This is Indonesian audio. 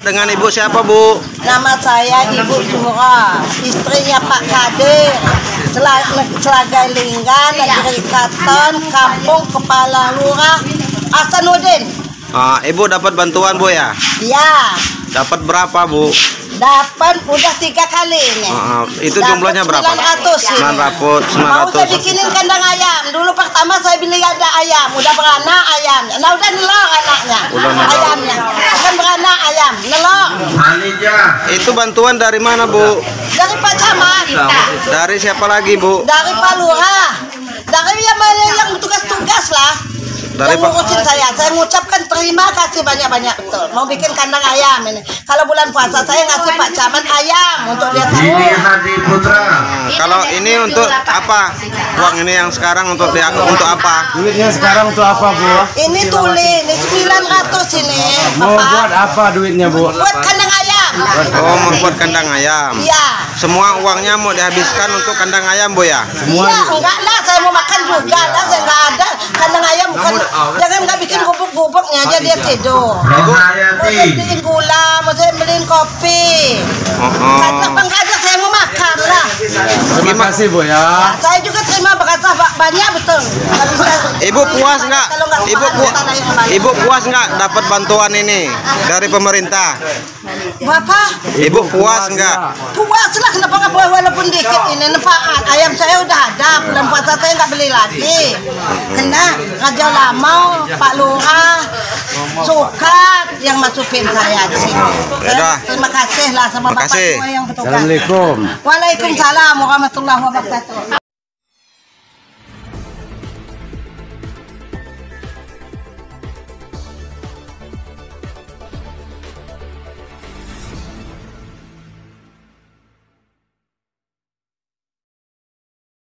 Dengan Ibu siapa, Bu? Nama saya Ibu Zuhra, istrinya Pak Kadir, Selagai Linggan, Negeri Katon, Kampung Kepala Lurah, Hasanuddin. Ibu dapat bantuan, Bu ya? Iya. Dapat berapa, Bu? Dapat udah 3 kali ini. Itu jumlahnya berapa? 900. Mau saya bikinin kandang ayam. Dulu pertama saya beli ada ayam, udah beranak ayam. Nah udah nelor anaknya. Ayamnya. Kan beranak ayam, nelor. Itu bantuan dari mana, Bu? Dari Pak Camat. Dari siapa lagi, Bu? Dari Pak Lurah. Dari yang tugas-tugas lah. Yang ngurusin saya mengucapkan terima kasih banyak-banyak betul. Mau bikin kandang ayam ini. Kalau bulan puasa saya ngasih Pak Camat ayam untuk dia sahur. Kalau ini untuk apa? Uang ini yang sekarang untuk apa? Duitnya sekarang untuk apa, Bu? Ini tuli, ini 900 ini. Mau buat apa duitnya, Bu? Buat kandang ayam. Oh, membuat kandang ayam. Iya. Semua uangnya mau dihabiskan untuk kandang ayam, Bu ya? Iya, enggak lah, saya mau makan juga lah, saya enggak ada kandang ayam bukan. Jangan enggak bikin gubuk-gubuknya aja dia tidur. Mau saya beliin gula, mau saya beliin kopi. Kadang kadang saya mau makan lah. Terima kasih, Bu ya. Saya juga terima berkata banyak betul. Ibu puas nggak? Ibu puas nggak dapat bantuan ini dari pemerintah? Bapak? Ibu puas nggak? Puas lah, kenapa nggak puas walaupun dikit ini manfaat. Ayam saya udah ada, bulan puasa saya nggak beli lagi. Kena Raja Lamau, Pak Lurah, Sukat yang masukin saya di sini. Terima kasih lah sama Bapak semua yang bertugas. Assalamualaikum. Waalaikumsalam warahmatullahi wabarakatuh.